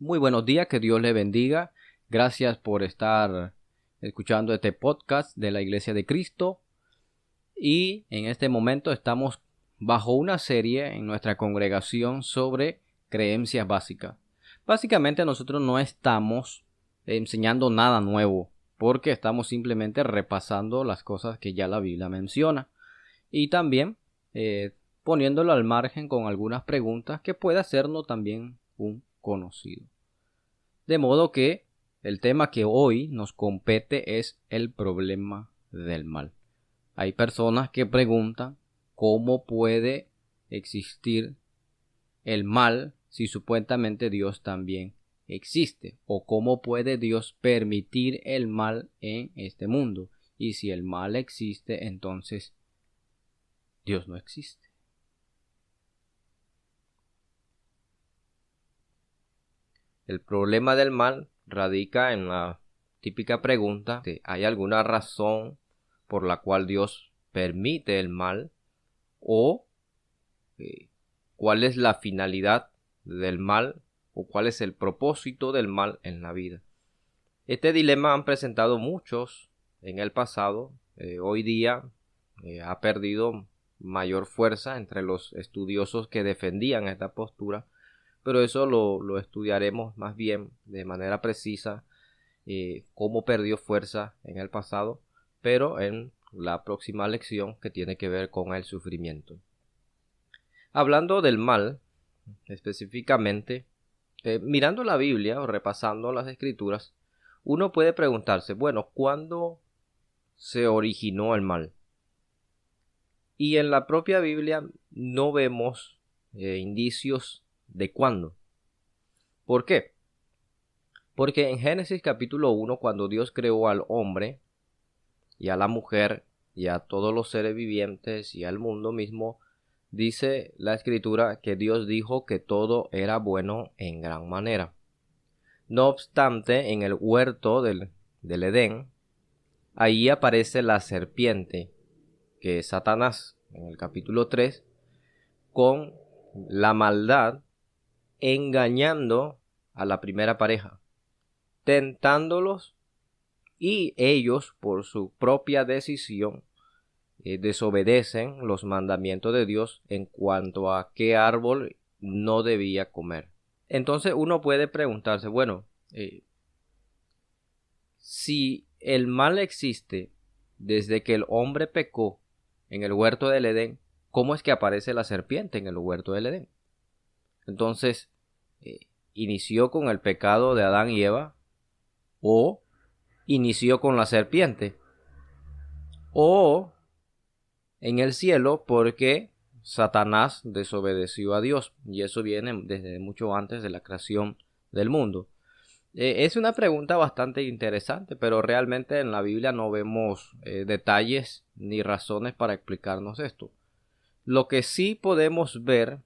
Muy buenos días, que Dios le bendiga. Gracias por estar escuchando este podcast de la Iglesia de Cristo. Y en este momento estamos bajo una serie en nuestra congregación sobre creencias básicas. Básicamente nosotros no estamos enseñando nada nuevo, porque estamos simplemente repasando las cosas que ya la Biblia menciona. Y también poniéndolo al margen con algunas preguntas que puede hacernos también un conocido. De modo que el tema que hoy nos compete es el problema del mal. Hay personas que preguntan cómo puede existir el mal si supuestamente Dios también existe, o cómo puede Dios permitir el mal en este mundo. Y si el mal existe, entonces Dios no existe. El problema del mal radica en la típica pregunta de ¿hay alguna razón por la cual Dios permite el mal? ¿O cuál es la finalidad del mal? ¿O cuál es el propósito del mal en la vida? Este dilema han presentado muchos en el pasado. Hoy día ha perdido mayor fuerza entre los estudiosos que defendían esta postura. Pero eso lo estudiaremos más bien de manera precisa, cómo perdió fuerza en el pasado, pero en la próxima lección que tiene que ver con el sufrimiento. Hablando del mal, específicamente, mirando la Biblia o repasando las Escrituras, uno puede preguntarse, bueno, ¿cuándo se originó el mal? Y en la propia Biblia no vemos indicios de cuándo. ¿Por qué? Porque en Génesis capítulo 1, cuando Dios creó al hombre y a la mujer y a todos los seres vivientes y al mundo mismo, dice la Escritura que Dios dijo que todo era bueno en gran manera. No obstante, en el huerto del Edén, ahí aparece la serpiente, que es Satanás, en el capítulo 3, con la maldad, engañando a la primera pareja, tentándolos, y ellos por su propia decisión desobedecen los mandamientos de Dios en cuanto a qué árbol no debía comer. Entonces uno puede preguntarse, bueno, si el mal existe desde que el hombre pecó en el huerto del Edén, ¿cómo es que aparece la serpiente en el huerto del Edén? Entonces, ¿inició con el pecado de Adán y Eva? ¿O inició con la serpiente? ¿O en el cielo porque Satanás desobedeció a Dios? Y eso viene desde mucho antes de la creación del mundo. Es una pregunta bastante interesante, pero realmente en la Biblia no vemos detalles ni razones para explicarnos esto. Lo que sí podemos ver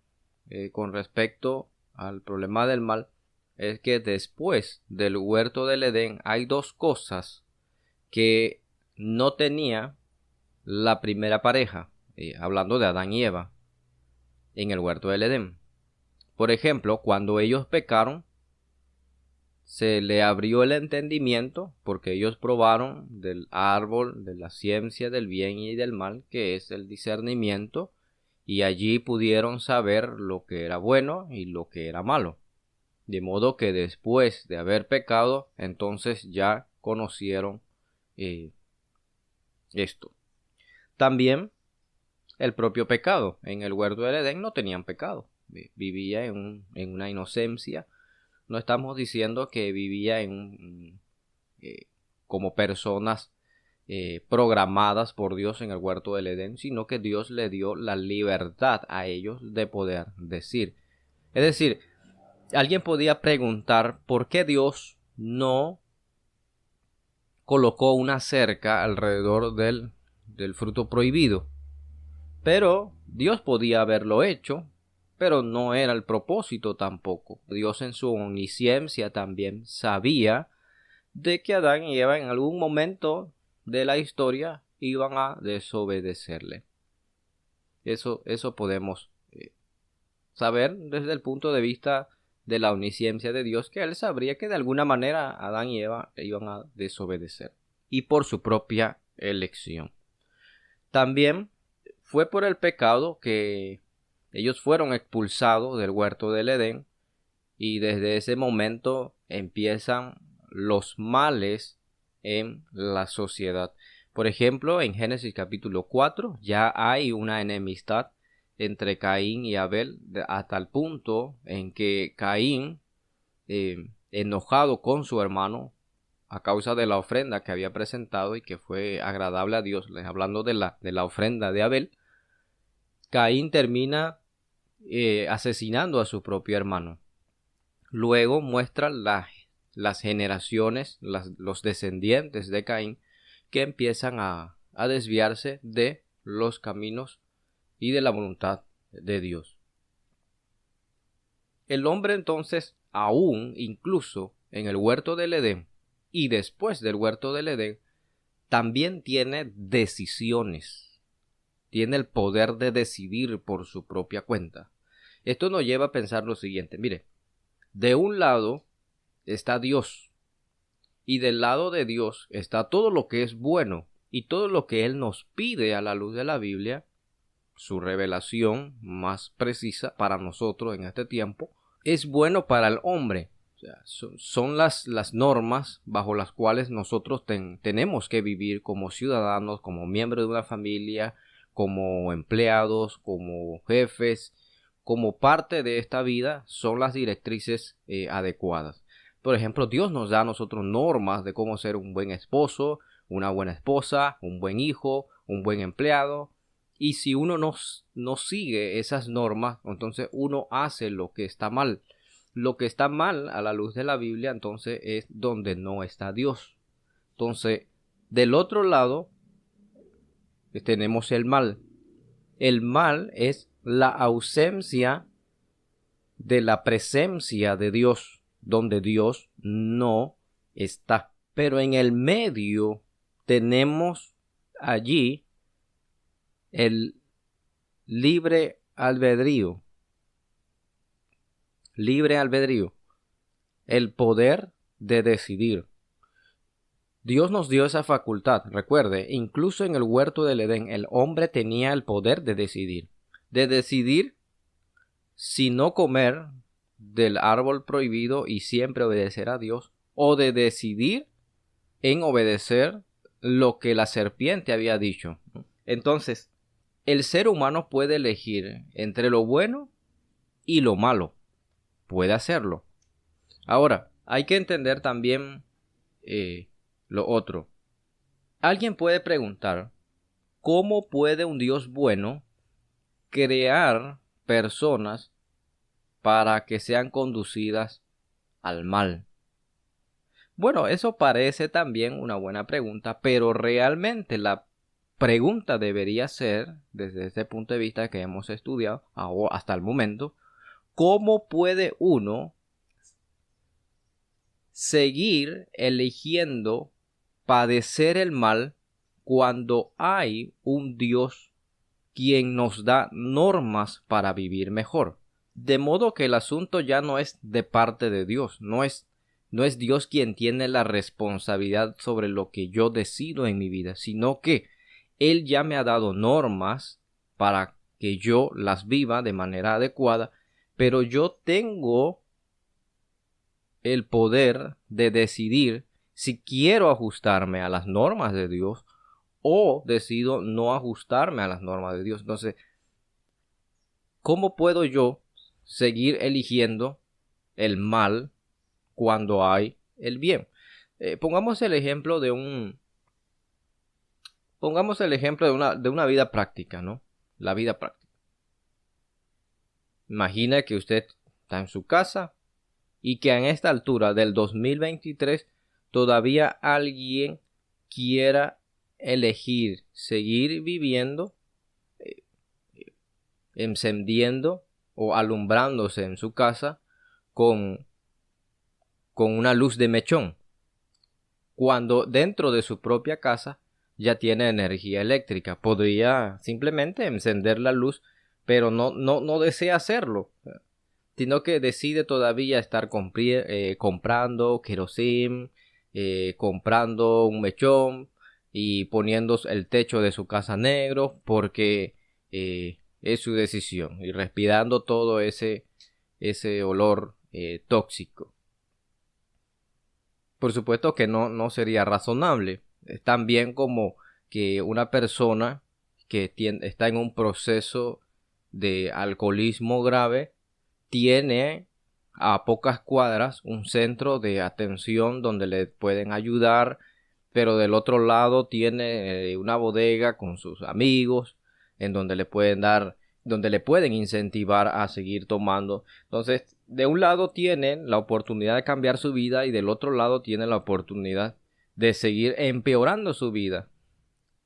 con respecto al problema del mal es que después del huerto del Edén hay dos cosas que no tenía la primera pareja, hablando de Adán y Eva, en el huerto del Edén. Por ejemplo, cuando ellos pecaron, se le abrió el entendimiento porque ellos probaron del árbol de la ciencia del bien y del mal, que es el discernimiento, y allí pudieron saber lo que era bueno y lo que era malo. De modo que después de haber pecado, entonces ya conocieron esto. También el propio pecado. En el huerto del Edén no tenían pecado. Vivía en una inocencia. No estamos diciendo que vivía como personas programadas por Dios en el huerto del Edén, sino que Dios le dio la libertad a ellos de poder decir. Es decir, alguien podía preguntar por qué Dios no colocó una cerca alrededor del fruto prohibido. Pero Dios podía haberlo hecho, pero no era el propósito tampoco. Dios en su omnisciencia también sabía de que Adán y Eva en algún momento de la historia iban a desobedecerle. Eso podemos saber desde el punto de vista de la omnisciencia de Dios, que él sabría que de alguna manera Adán y Eva iban a desobedecer, y por su propia elección. También fue por el pecado que ellos fueron expulsados del huerto del Edén, y desde ese momento empiezan los males en la sociedad. Por ejemplo, en Génesis capítulo 4 ya hay una enemistad entre Caín y Abel, hasta el punto en que Caín, enojado con su hermano a causa de la ofrenda que había presentado y que fue agradable a Dios, hablando de la ofrenda de Abel, Caín termina asesinando a su propio hermano. Luego muestra las generaciones, los descendientes de Caín, que empiezan a desviarse de los caminos y de la voluntad de Dios. El hombre entonces, aún incluso en el huerto del Edén y después del huerto del Edén, también tiene decisiones, tiene el poder de decidir por su propia cuenta. Esto nos lleva a pensar lo siguiente: mire, de un lado está Dios, y del lado de Dios está todo lo que es bueno y todo lo que Él nos pide a la luz de la Biblia, su revelación más precisa para nosotros en este tiempo, es bueno para el hombre. O sea, son las normas bajo las cuales nosotros tenemos que vivir como ciudadanos, como miembros de una familia, como empleados, como jefes, como parte de esta vida. Son las directrices adecuadas. Por ejemplo, Dios nos da a nosotros normas de cómo ser un buen esposo, una buena esposa, un buen hijo, un buen empleado. Y si uno no sigue esas normas, entonces uno hace lo que está mal. Lo que está mal a la luz de la Biblia, entonces, es donde no está Dios. Entonces, del otro lado, tenemos el mal. El mal es la ausencia de la presencia de Dios, donde Dios no está. Pero en el medio tenemos allí el libre albedrío. Libre albedrío. El poder de decidir. Dios nos dio esa facultad. Recuerde, incluso en el huerto del Edén, el hombre tenía el poder de decidir. De decidir si no comer del árbol prohibido y siempre obedecer a Dios, o de decidir en obedecer lo que la serpiente había dicho. Entonces, el ser humano puede elegir entre lo bueno y lo malo. Puede hacerlo. Ahora, hay que entender también lo otro. Alguien puede preguntar, ¿cómo puede un Dios bueno crear personas para que sean conducidas al mal? Bueno, eso parece también una buena pregunta, pero realmente la pregunta debería ser, desde este punto de vista que hemos estudiado hasta el momento, ¿cómo puede uno seguir eligiendo padecer el mal cuando hay un Dios quien nos da normas para vivir mejor? De modo que el asunto ya no es de parte de Dios, no es Dios quien tiene la responsabilidad sobre lo que yo decido en mi vida, sino que Él ya me ha dado normas para que yo las viva de manera adecuada, pero yo tengo el poder de decidir si quiero ajustarme a las normas de Dios o decido no ajustarme a las normas de Dios. Entonces, ¿cómo puedo yo seguir eligiendo el mal cuando hay el bien? Pongamos el ejemplo de una vida práctica, ¿no? La vida práctica. Imagina que usted está en su casa y que en esta altura del 2023 todavía alguien quiera elegir seguir viviendo, encendiendo o alumbrándose en su casa con una luz de mechón, cuando dentro de su propia casa ya tiene energía eléctrica. Podría simplemente encender la luz, pero no desea hacerlo. sino que decide todavía estar comprando querosín, comprando un mechón y poniendo el techo de su casa negro porque es su decisión y respirando todo ese olor tóxico. Por supuesto que no sería razonable. Es tan bien como que una persona que está en un proceso de alcoholismo grave tiene a pocas cuadras un centro de atención donde le pueden ayudar, pero del otro lado tiene una bodega con sus amigos en donde le pueden incentivar a seguir tomando. Entonces, de un lado tienen la oportunidad de cambiar su vida y del otro lado tienen la oportunidad de seguir empeorando su vida.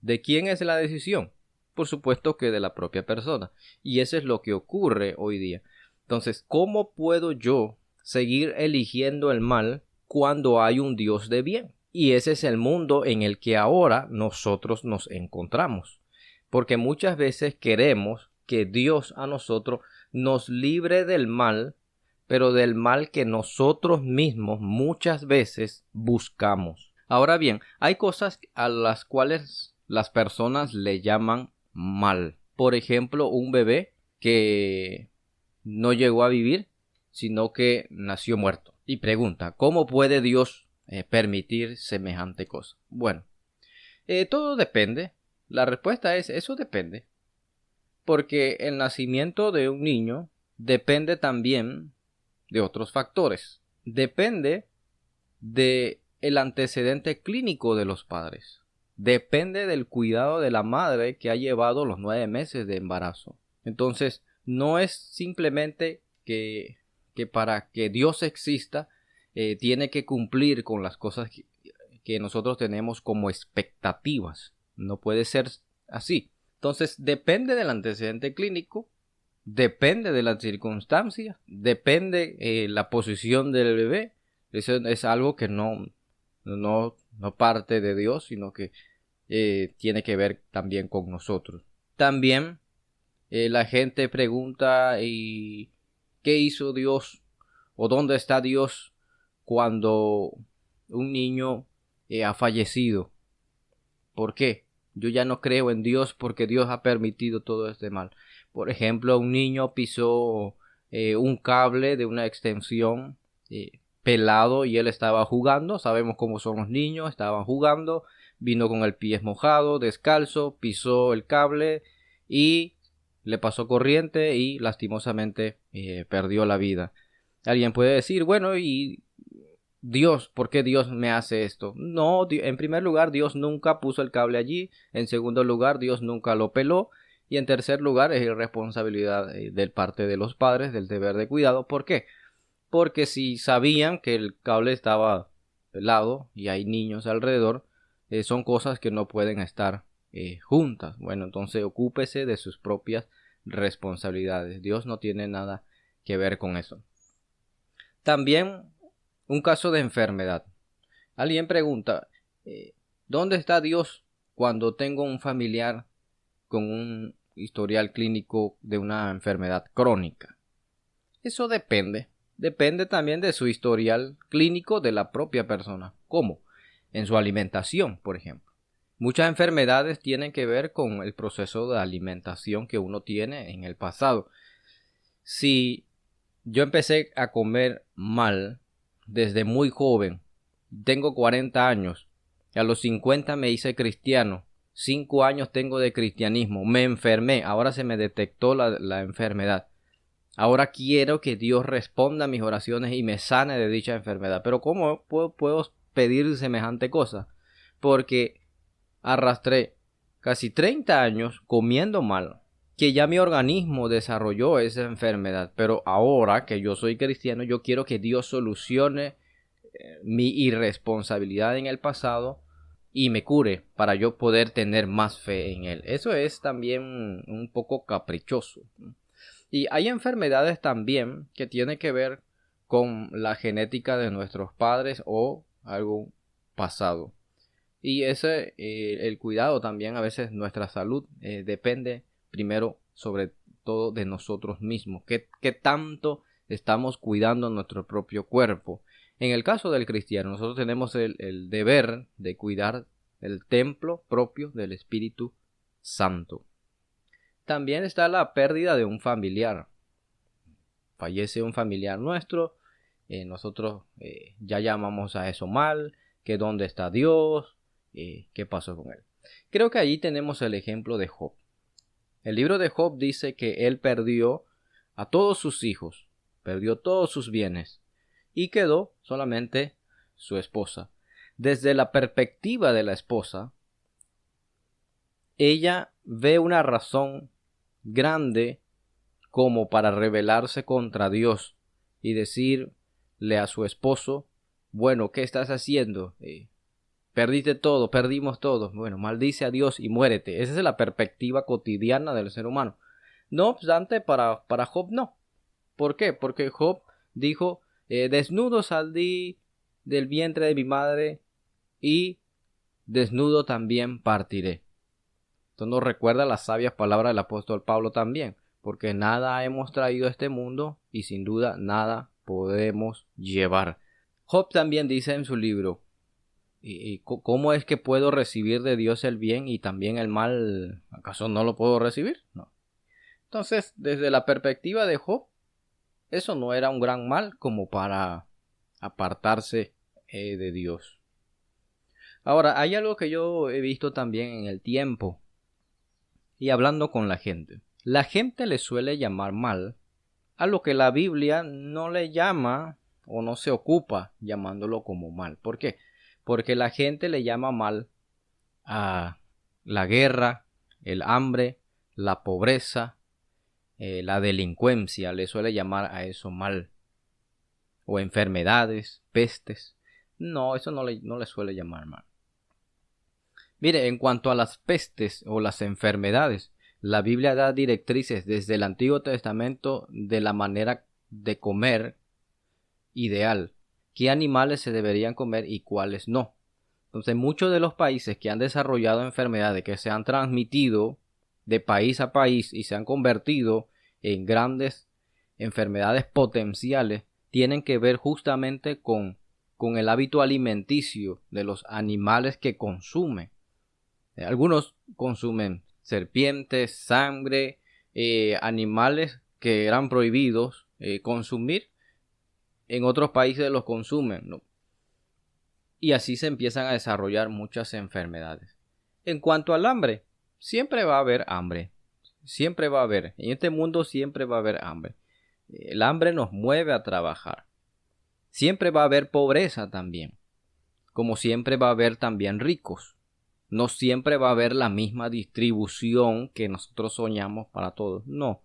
¿De quién es la decisión? Por supuesto que de la propia persona. Y eso es lo que ocurre hoy día. Entonces, ¿cómo puedo yo seguir eligiendo el mal cuando hay un Dios de bien? Y ese es el mundo en el que ahora nosotros nos encontramos. Porque muchas veces queremos que Dios a nosotros nos libre del mal, pero del mal que nosotros mismos muchas veces buscamos. Ahora bien, hay cosas a las cuales las personas le llaman mal. Por ejemplo, un bebé que no llegó a vivir, sino que nació muerto. Y pregunta, ¿cómo puede Dios permitir semejante cosa? Bueno, todo depende. La respuesta es, eso depende. Porque el nacimiento de un niño depende también de otros factores. Depende de el antecedente clínico de los padres. Depende del cuidado de la madre que ha llevado los 9 meses de embarazo. Entonces, no es simplemente que para que Dios exista, tiene que cumplir con las cosas que nosotros tenemos como expectativas. No puede ser así. Entonces, depende del antecedente clínico, depende de las circunstancias, depende la posición del bebé. Eso es algo que no parte de Dios, sino que tiene que ver también con nosotros. También la gente pregunta, ¿y qué hizo Dios? ¿O dónde está Dios cuando un niño ha fallecido? ¿Por qué? Yo ya no creo en Dios porque Dios ha permitido todo este mal. Por ejemplo, un niño pisó un cable de una extensión pelado y él estaba jugando. Sabemos cómo son los niños, estaban jugando. Vino con el pie mojado, descalzo, pisó el cable y le pasó corriente y lastimosamente perdió la vida. Alguien puede decir, bueno, y Dios, ¿por qué Dios me hace esto? No, en primer lugar, Dios nunca puso el cable allí. En segundo lugar, Dios nunca lo peló. Y en tercer lugar, es irresponsabilidad del parte de los padres del deber de cuidado. ¿Por qué? Porque si sabían que el cable estaba pelado y hay niños alrededor, son cosas que no pueden estar juntas. Bueno, entonces ocúpese de sus propias responsabilidades. Dios no tiene nada que ver con eso. También un caso de enfermedad. Alguien pregunta, ¿dónde está Dios cuando tengo un familiar con un historial clínico de una enfermedad crónica? Eso depende. Depende también de su historial clínico de la propia persona. ¿Cómo? En su alimentación, por ejemplo. Muchas enfermedades tienen que ver con el proceso de alimentación que uno tiene en el pasado. Si yo empecé a comer mal desde muy joven, tengo 40 años, a los 50 me hice cristiano, 5 años tengo de cristianismo, me enfermé, ahora se me detectó la enfermedad. Ahora quiero que Dios responda a mis oraciones y me sane de dicha enfermedad. Pero ¿cómo puedo pedir semejante cosa? Porque arrastré casi 30 años comiendo mal, que ya mi organismo desarrolló esa enfermedad. Pero ahora que yo soy cristiano, yo quiero que Dios solucione mi irresponsabilidad en el pasado y me cure para yo poder tener más fe en Él. Eso es también un poco caprichoso. Y hay enfermedades también que tienen que ver con la genética de nuestros padres o algo pasado. Y el cuidado también, a veces nuestra salud depende primero sobre todo de nosotros mismos. ¿Qué tanto estamos cuidando nuestro propio cuerpo. En el caso del cristiano, nosotros tenemos el deber de cuidar el templo propio del Espíritu Santo. También está la pérdida de un familiar. Fallece un familiar nuestro, nosotros ya llamamos a eso mal, que dónde está Dios, qué pasó con él. Creo que allí tenemos el ejemplo de Job. El libro de Job dice que él perdió a todos sus hijos, perdió todos sus bienes y quedó solamente su esposa. Desde la perspectiva de la esposa, ella ve una razón grande como para rebelarse contra Dios y decirle a su esposo, bueno, ¿qué estás haciendo? Perdiste todo, perdimos todo. Bueno, maldice a Dios y muérete. Esa es la perspectiva cotidiana del ser humano. No obstante, para Job no. ¿Por qué? Porque Job dijo, desnudo salí del vientre de mi madre y desnudo también partiré. Esto nos recuerda las sabias palabras del apóstol Pablo también, porque nada hemos traído a este mundo y sin duda nada podemos llevar. Job también dice en su libro, ¿y cómo es que puedo recibir de Dios el bien y también el mal? ¿Acaso no lo puedo recibir? No. Entonces, desde la perspectiva de Job, eso no era un gran mal como para apartarse de Dios. Ahora, hay algo que yo he visto también en el tiempo y hablando con la gente. La gente le suele llamar mal a lo que la Biblia no le llama o no se ocupa llamándolo como mal. ¿Por qué? Porque la gente le llama mal a la guerra, el hambre, la pobreza, la delincuencia, le suele llamar a eso mal. O enfermedades, pestes. No, eso no le suele llamar mal. Mire, en cuanto a las pestes o las enfermedades, la Biblia da directrices desde el Antiguo Testamento de la manera de comer ideal. ¿Qué animales se deberían comer y cuáles no? Entonces, muchos de los países que han desarrollado enfermedades que se han transmitido de país a país y se han convertido en grandes enfermedades potenciales tienen que ver justamente con el hábito alimenticio de los animales que consumen. Algunos consumen serpientes, sangre, animales que eran prohibidos consumir. En otros países los consumen, ¿no? Y así se empiezan a desarrollar muchas enfermedades. En cuanto al hambre, siempre va a haber hambre. Siempre va a haber. En este mundo siempre va a haber hambre. El hambre nos mueve a trabajar. Siempre va a haber pobreza también. Como siempre va a haber también ricos. No siempre va a haber la misma distribución que nosotros soñamos para todos. No.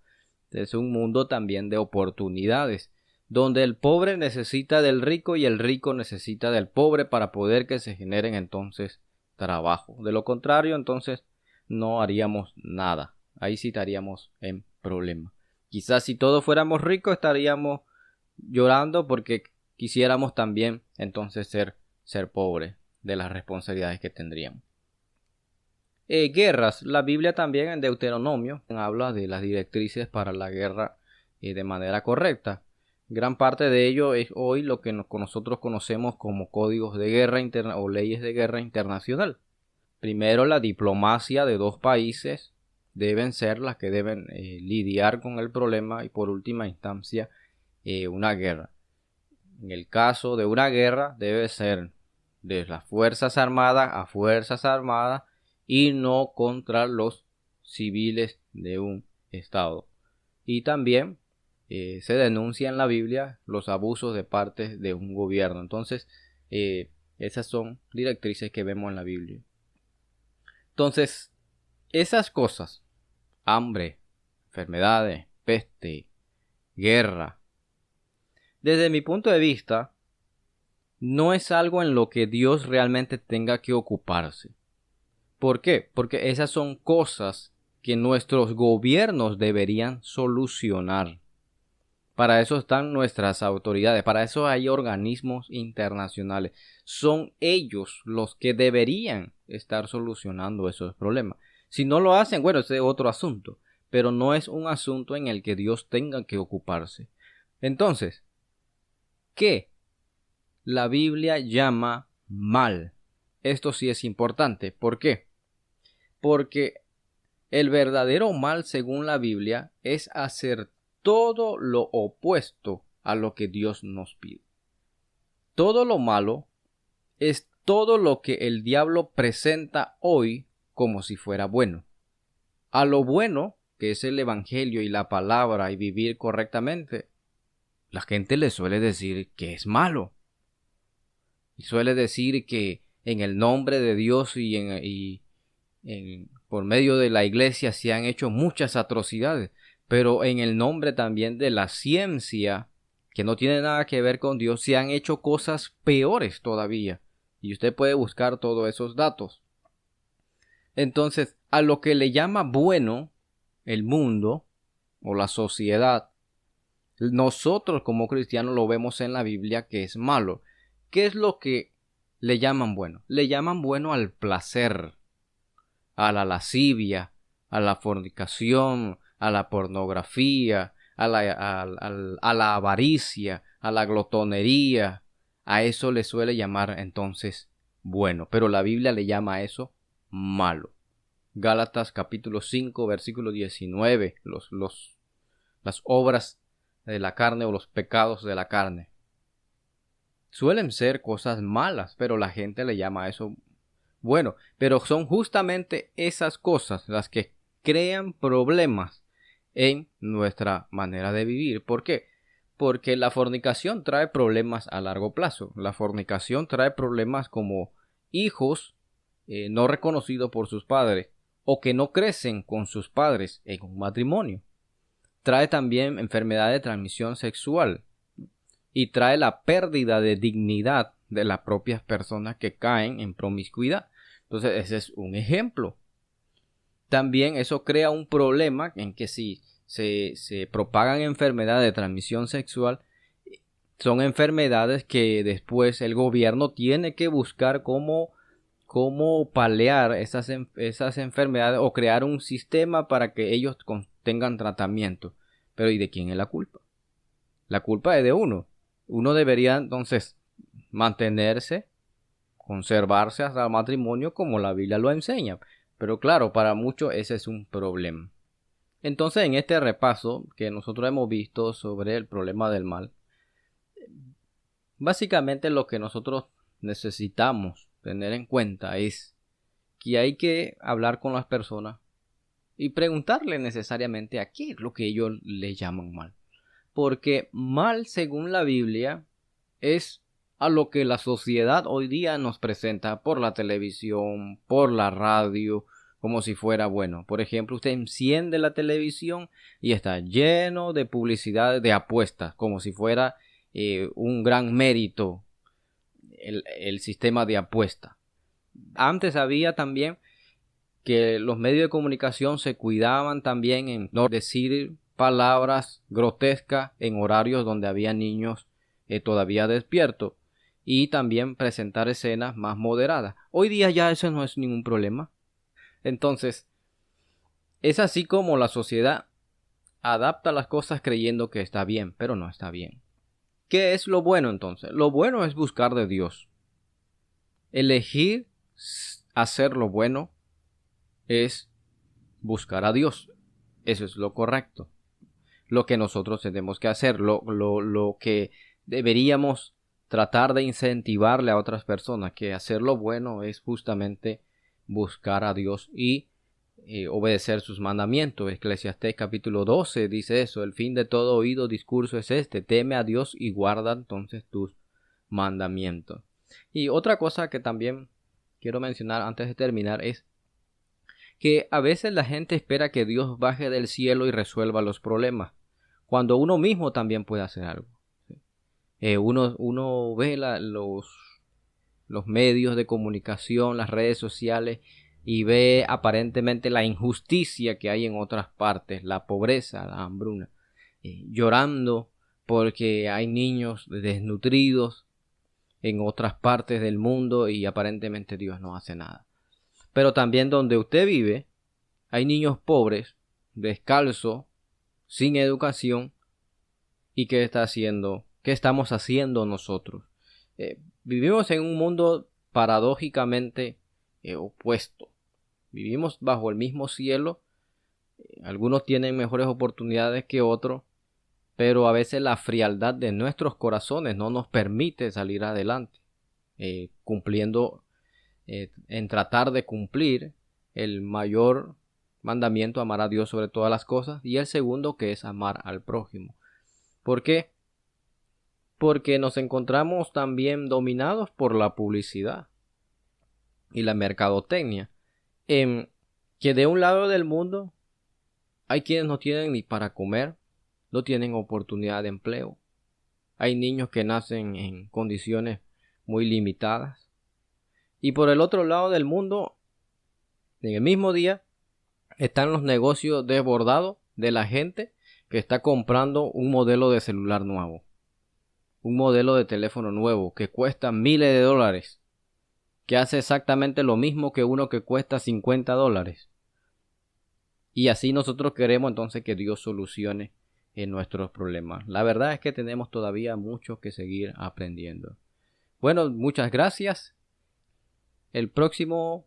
Es un mundo también de oportunidades, donde el pobre necesita del rico y el rico necesita del pobre para poder que se generen entonces trabajo. De lo contrario, entonces no haríamos nada. Ahí sí estaríamos en problema. Quizás si todos fuéramos ricos estaríamos llorando porque quisiéramos también entonces ser pobres de las responsabilidades que tendríamos. Guerras. La Biblia también en Deuteronomio habla de las directrices para la guerra de manera correcta. Gran parte de ello es hoy lo que nosotros conocemos como códigos de guerra o leyes de guerra internacional. Primero, la diplomacia de dos países deben ser las que deben lidiar con el problema y por última instancia una guerra. En el caso de una guerra debe ser de las Fuerzas Armadas a Fuerzas Armadas y no contra los civiles de un estado. Y también se denuncia en la Biblia los abusos de parte de un gobierno. Entonces, esas son directrices que vemos en la Biblia. Entonces, esas cosas, hambre, enfermedades, peste, guerra, desde mi punto de vista, no es algo en lo que Dios realmente tenga que ocuparse. ¿Por qué? Porque esas son cosas que nuestros gobiernos deberían solucionar. Para eso están nuestras autoridades, para eso hay organismos internacionales. Son ellos los que deberían estar solucionando esos problemas. Si no lo hacen, bueno, ese es otro asunto, pero no es un asunto en el que Dios tenga que ocuparse. Entonces, ¿qué la Biblia llama mal? Esto sí es importante. ¿Por qué? Porque el verdadero mal, según la Biblia, es hacer todo lo opuesto a lo que Dios nos pide. Todo lo malo es todo lo que el diablo presenta hoy como si fuera bueno. A lo bueno, que es el evangelio y la palabra y vivir correctamente, la gente le suele decir que es malo. Y suele decir que en el nombre de Dios por medio de la iglesia se han hecho muchas atrocidades, pero en el nombre también de la ciencia, que no tiene nada que ver con Dios, se han hecho cosas peores todavía. Y usted puede buscar todos esos datos. Entonces, a lo que le llama bueno el mundo o la sociedad, nosotros como cristianos lo vemos en la Biblia que es malo. ¿Qué es lo que le llaman bueno? Le llaman bueno al placer, a la lascivia, a la fornicación, a la pornografía, a la avaricia, a la glotonería. A eso le suele llamar entonces bueno, pero la Biblia le llama a eso malo. Gálatas capítulo 5 versículo 19, las obras de la carne o los pecados de la carne. Suelen ser cosas malas, pero la gente le llama a eso bueno, pero son justamente esas cosas las que crean problemas en nuestra manera de vivir. ¿Por qué? Porque la fornicación trae problemas a largo plazo. La fornicación trae problemas como hijos no reconocidos por sus padres o que no crecen con sus padres en un matrimonio. Trae también enfermedad de transmisión sexual y trae la pérdida de dignidad de las propias personas que caen en promiscuidad. Entonces ese es un ejemplo. También eso crea un problema en que si se propagan enfermedades de transmisión sexual, son enfermedades que después el gobierno tiene que buscar cómo paliar esas enfermedades o crear un sistema para que ellos tengan tratamiento. Pero ¿y de quién es la culpa? La culpa es de uno. Uno debería entonces mantenerse, conservarse hasta el matrimonio como la Biblia lo enseña. Pero claro, para muchos ese es un problema. Entonces, en este repaso que nosotros hemos visto sobre el problema del mal, básicamente lo que nosotros necesitamos tener en cuenta es que hay que hablar con las personas y preguntarle necesariamente a qué es lo que ellos le llaman mal. Porque mal, según la Biblia, es a lo que la sociedad hoy día nos presenta por la televisión, por la radio, como si fuera bueno. Por ejemplo, usted enciende la televisión y está lleno de publicidad de apuestas, como si fuera un gran mérito el sistema de apuesta. Antes había también que los medios de comunicación se cuidaban también en no decir palabras grotescas en horarios donde había niños todavía despiertos y también presentar escenas más moderadas. Hoy día ya eso no es ningún problema. Entonces, es así como la sociedad adapta las cosas creyendo que está bien, pero no está bien. ¿Qué es lo bueno entonces? Lo bueno es buscar de Dios. Elegir hacer lo bueno es buscar a Dios. Eso es lo correcto. Lo que nosotros tenemos que hacer, lo que deberíamos tratar de incentivarle a otras personas, que hacer lo bueno es justamente buscar a Dios y obedecer sus mandamientos. Eclesiastés capítulo 12 dice eso: el fin de todo oído discurso es este: teme a Dios y guarda entonces tus mandamientos. Y otra cosa que también quiero mencionar antes de terminar es que a veces la gente espera que Dios baje del cielo y resuelva los problemas, cuando uno mismo también puede hacer algo. Uno ve los medios de comunicación, las redes sociales, y ve aparentemente la injusticia que hay en otras partes, la pobreza, la hambruna, llorando porque hay niños desnutridos en otras partes del mundo y aparentemente Dios no hace nada. Pero también donde usted vive hay niños pobres, descalzos, sin educación, ¿Y qué está haciendo? ¿Qué estamos haciendo nosotros? Vivimos en un mundo paradójicamente opuesto. Vivimos bajo el mismo cielo. Algunos tienen mejores oportunidades que otros, pero a veces la frialdad de nuestros corazones no nos permite salir adelante, en tratar de cumplir el mayor mandamiento, amar a Dios sobre todas las cosas, y el segundo, que es amar al prójimo. ¿Por qué? Porque nos encontramos también dominados por la publicidad y la mercadotecnia, que de un lado del mundo hay quienes no tienen ni para comer, no tienen oportunidad de empleo, hay niños que nacen en condiciones muy limitadas, y por el otro lado del mundo, en el mismo día, están los negocios desbordados de la gente que está comprando un modelo de celular nuevo, un modelo de teléfono nuevo que cuesta miles de dólares, que hace exactamente lo mismo que uno que cuesta $50. Y así nosotros queremos entonces que Dios solucione nuestros problemas. La verdad es que tenemos todavía mucho que seguir aprendiendo. Bueno, muchas gracias. El próximo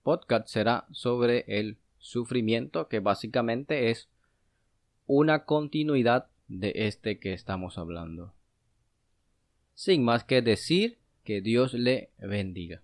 podcast será sobre el sufrimiento, que básicamente es una continuidad de este que estamos hablando. Sin más que decir, que Dios le bendiga.